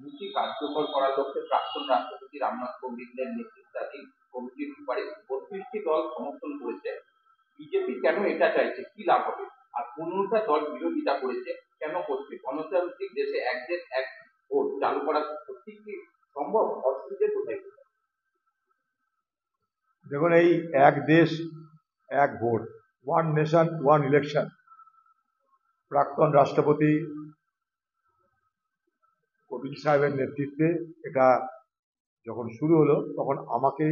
নীতি কার্যকর করার লক্ষ্যে প্রাক্তন রাষ্ট্রপতি রামনাথ কোবিন্দের নেতৃত্বাধীন কমিটির সুপারিশ 32টি দল সমর্থন করেছে। বিজেপি কেন এটা চাইছে, কি লাভ হবে? আর 15টা দল বিরোধিতা করেছে, কেন করছে? গণতান্ত্রিক দেশে এক দেশ এক ভোট চালু করা সত্যি কি সম্ভব? অসুবিধে কোথায়? দেখুন, এই এক দেশ এক vote, one nation one election, প্রাক্তন রাষ্ট্রপতি কোবিন্দ সাহেবের নেতৃত্বে এটা যখন শুরু হলো, তখন আমাকে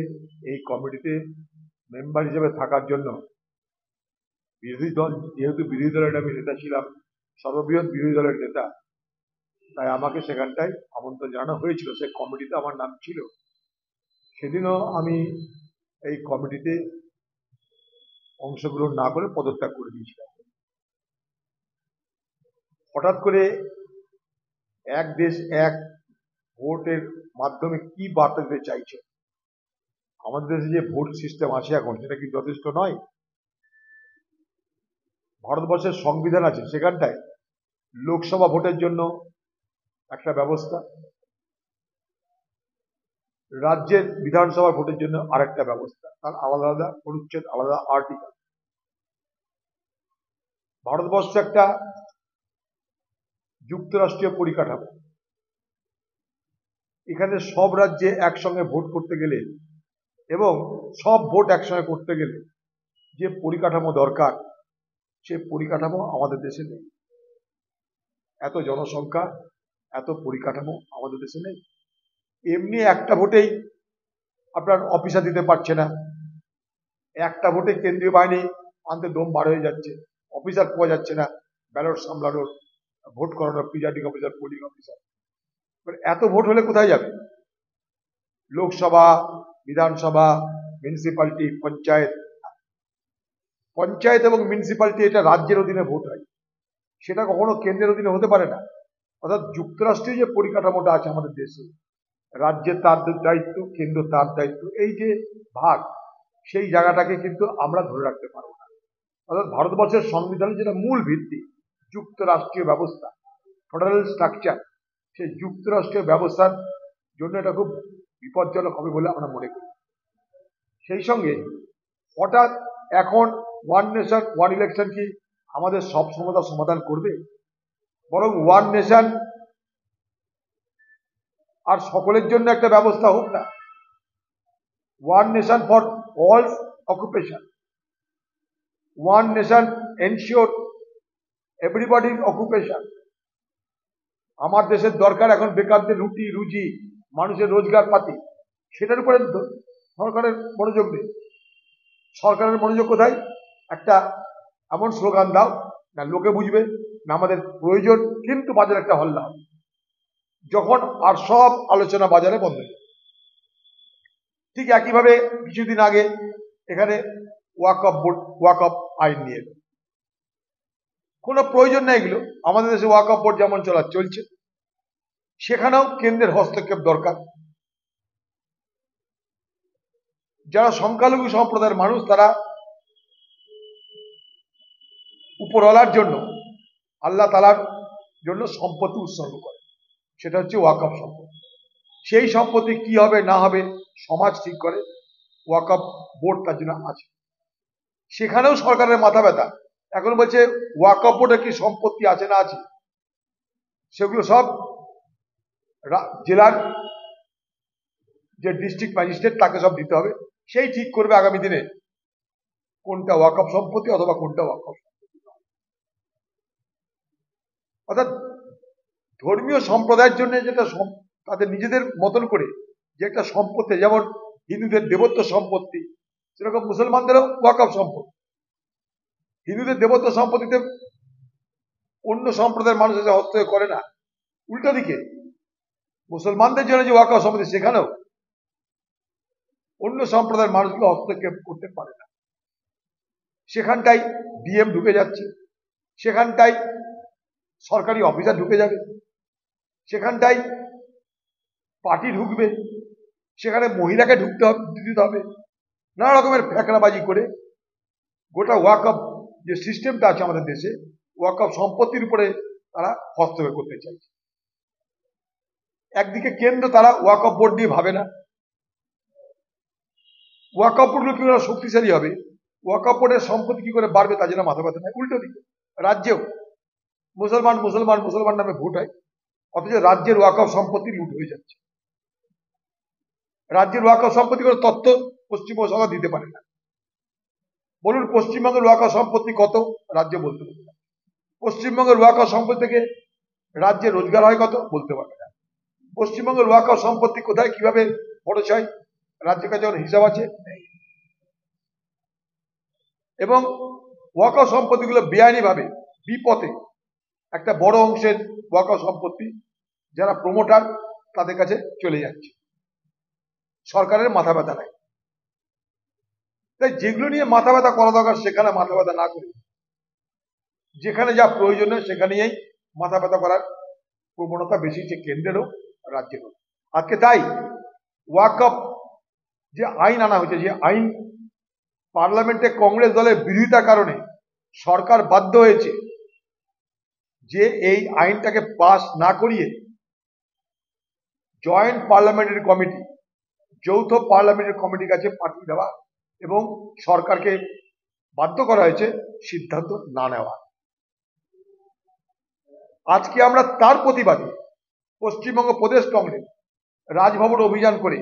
এই কমিটিতে মেম্বার হিসেবে থাকার জন্য বিরোধী দল, যেহেতু বিরোধী দলের আমি নেতা ছিলাম, সর্ববৃহৎ বিরোধী দলের নেতা, তাই আমাকে সেখানটায় আমন্ত্রণ জানানো হয়েছিল। সে কমিটিতে আমার নাম ছিল। সেদিনও আমি এই কমিটিতে অংশগ্রহণ না করে পদত্যাগ করে দিয়েছিলাম। হঠাৎ করে এক দেশ এক ভোটের মাধ্যমে কি বার্তা দিতে চাইছে? আমাদের দেশে যে ভোট সিস্টেম আছে এখন, সেটা কি যথেষ্ট নয়? ভারতবর্ষের সংবিধান আছে, সেখানটায় লোকসভা ভোটের জন্য একটা ব্যবস্থা, রাজ্যের বিধানসভা ভোটের জন্য আরেকটা ব্যবস্থা, তার আলাদা আলাদা অনুচ্ছেদ, আলাদা আর্টিকেল। ভারতবর্ষ একটা যুক্তরাষ্ট্রীয় পরিকাঠামো। এখানে সব রাজ্যে একসঙ্গে ভোট করতে গেলে এবং সব ভোট একসঙ্গে করতে গেলে যে পরিকাঠামো দরকার, সে পরিকাঠামো আমাদের দেশে নেই। এত জনসংখ্যা, এত পরিকাঠামো আমাদের দেশে নেই। এমনি একটা ভোটেই আপনার অফিসার দিতে পারছে না, একটা ভোটে কেন্দ্রীয় বাহিনী আনতে দম বার হয়ে যাচ্ছে, অফিসার পাওয়া যাচ্ছে না, ব্যালট সামলানোর, ভোট করানোর, প্রিজাইডিং অফিসার, পোলিং অফিসার। এত ভোট হলে কোথায় যাবে? লোকসভা, বিধানসভা, মিউনিসিপালিটি, পঞ্চায়েত, পঞ্চায়েত এবং মিউনিসিপালিটি এটা রাজ্যের অধীনে ভোট হয়, সেটা কখনো কেন্দ্রের অধীনে হতে পারে না। অর্থাৎ যুক্তরাষ্ট্রীয় যে পরিকাঠামোটা আছে আমাদের দেশে, রাজ্যের তার দায়িত্ব, কেন্দ্র তার দায়িত্ব, এই যে ভাগ, সেই জায়গাটাকে কিন্তু আমরা ধরে রাখতে পারবো না। অর্থাৎ ভারতবর্ষের সংবিধানের যেটা মূল ভিত্তি, যুক্তরাষ্ট্রীয় ব্যবস্থা, ফেডারেল স্ট্রাকচার, সেই যুক্তরাষ্ট্রীয় ব্যবস্থার জন্য এটা খুব বিপজ্জনক হবে বলে আমরা মনে করি। সেই সঙ্গে হঠাৎ এখন ওয়ান নেশন ওয়ান ইলেকশন কি আমাদের সব সমস্যার সমাধান করবে? বরং ওয়ান নেশন আর সকলের জন্য একটা ব্যবস্থা হোক না, one nation for all occupation, one nation ensure এভরিবডির অকুপেশন। আমার দেশের দরকার এখন বেকারদের রুটি রুজি, মানুষের রোজগার পাতি, সেটার উপরে সরকারের মনোযোগ নেই। সরকারের মনোযোগ কোথায়? একটা এমন স্লোগান দাও না লোকে বুঝবে, না আমাদের প্রয়োজন, কিন্তু বাজারে একটা হল্লা হবে, যখন আর সব আলোচনা বাজারে বন্ধ হয়ে যাবে। ঠিক একইভাবে কিছুদিন আগে এখানে ওয়াকফ বোর্ড, ওয়াকফ আইন নিয়ে এলো। কোনো প্রয়োজন নেই এগুলো, আমাদের দেশে ওয়াকফ বোর্ড যেমন চলছে, সেখানেও কেন্দ্রের হস্তক্ষেপ দরকার। যারা সংখ্যালঘু সম্প্রদায়ের মানুষ, তারা উপরওয়ালার জন্য, আল্লাহ তাআলার জন্য সম্পত্তি উৎসর্গ করে, সেটা হচ্ছে ওয়াকফ সম্পত্তি। সেই সম্পত্তি কি হবে না হবে সমাজ ঠিক করে, ওয়াকফ বোর্ড তার জন্য আছে। সেখানেও সরকারের মাথা ব্যথা। এখন বলছে ওয়াকফ বোর্ডে কি সম্পত্তি আছে না আছে, সেগুলো সব জেলার যে ডিস্ট্রিক্ট ম্যাজিস্ট্রেট, তাকে সব দিতে হবে, সেই ঠিক করবে আগামী দিনে কোনটা ওয়াকফ সম্পত্তি অথবা কোনটা ওয়াকফ সম্পত্তি। অর্থাৎ ধর্মীয় সম্প্রদায়ের জন্য যেটা তাদের নিজেদের মতন করে যে একটা সম্পত্তি, যেমন হিন্দুদের দেবত্ব সম্পত্তি, সেরকম মুসলমানদেরও ওয়াকফ সম্পত্তি। হিন্দুদের দেবত্ব সম্পত্তিতে অন্য সম্প্রদায়ের মানুষ এসে হস্তক্ষেপ করে না, উল্টো দিকে মুসলমানদের জন্য যে ওয়াকফ সম্পত্তি, সেখানেও অন্য সম্প্রদায়ের মানুষগুলো হস্তক্ষেপ করতে পারে না। সেখানটাই ডিএম ঢুকে যাচ্ছে, সেখানটাই সরকারি অফিসার ঢুকে যাবে, সেখানটাই পার্টি ঢুকবে, সেখানে মহিলাকে দিতে হবে, নানা রকমের ফ্যাকড়াবাজি করে গোটা ওয়াকফ যে সিস্টেমটা আছে আমাদের দেশে, ওয়াকফ সম্পত্তির উপরে তারা হস্তক্ষেপ করতে চাইছে। একদিকে কেন্দ্র তারা ওয়াকফ বোর্ড নিয়ে ভাবে না, ওয়াকফ বোর্ডগুলো কি করে শক্তিশালী হবে, ওয়াকফ বোর্ডের সম্পত্তি কি করে বাড়বে তা জন্য মাথা ব্যথা নেয়। উল্টো দিকে রাজ্যেও মুসলমান মুসলমান মুসলমান নামে ভোট হয়, অথচ রাজ্যের ওয়াকফ সম্পত্তি লুট হয়ে যাচ্ছে। রাজ্যের ওয়াকফ সম্পত্তি করে তথ্য পশ্চিমবঙ্গ সরকার দিতে পারে না। বলুন পশ্চিমবঙ্গের ওয়াকফ সম্পত্তি কত, রাজ্য বলতে পারবে না। পশ্চিমবঙ্গের ওয়াকফ সম্পত্তি থেকে রাজ্যে রোজগার হয় কত, বলতে পারবে না। পশ্চিমবঙ্গের ওয়াকফ সম্পত্তি কোথায় কিভাবে খরচ হয়, রাজ্যের কাছে যখন হিসাব আছে নেই। এবং ওয়াকফ সম্পত্তিগুলো বেআইনি ভাবে বিপথে একটা বড় অংশের ওয়াকফ সম্পত্তি যারা প্রমোটার তাদের কাছে চলে যাচ্ছে, সরকারের মাথা ব্যথা নাই। তাই যেগুলো নিয়ে মাথা ব্যথা করা দরকার সেখানে মাথা ব্যথা না করে যেখানে যা প্রয়োজনীয় সেখানেই মাথা ব্যথা করার প্রবণতা বেশি, যে কেন্দ্রেরও রাজ্যেরও। আজকে তাই ওয়াকফ যে আইন আনা হয়েছে, যে আইন পার্লামেন্টে কংগ্রেস দলের বিরোধিতার কারণে সরকার বাধ্য হয়েছে যে এই আইনটাকে পাস না করিয়ে জয়েন্ট পার্লামেন্টারি কমিটি, যৌথ পার্লামেন্টারি কমিটির কাছে পাঠিয়ে দেওয়া এবং সরকারকে বাধ্য করা হয়েছে সিদ্ধান্ত না নেওয়া। আজকে আমরা তার প্রতিবাদে পশ্চিমবঙ্গ প্রদেশ কংগ্রেস রাজভবন অভিযান করে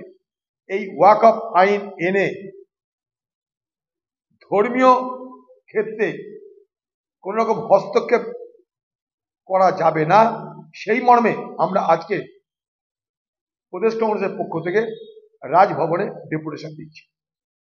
এই ওয়াকফ আইন এনে ধর্মীয় ক্ষেত্রে কোন রকম হস্তক্ষেপ করা যাবে না, সেই মর্মে আমরা আজকে প্রদেশ কংগ্রেসের পক্ষ থেকে রাজভবনে ডেপুটেশন দিচ্ছি।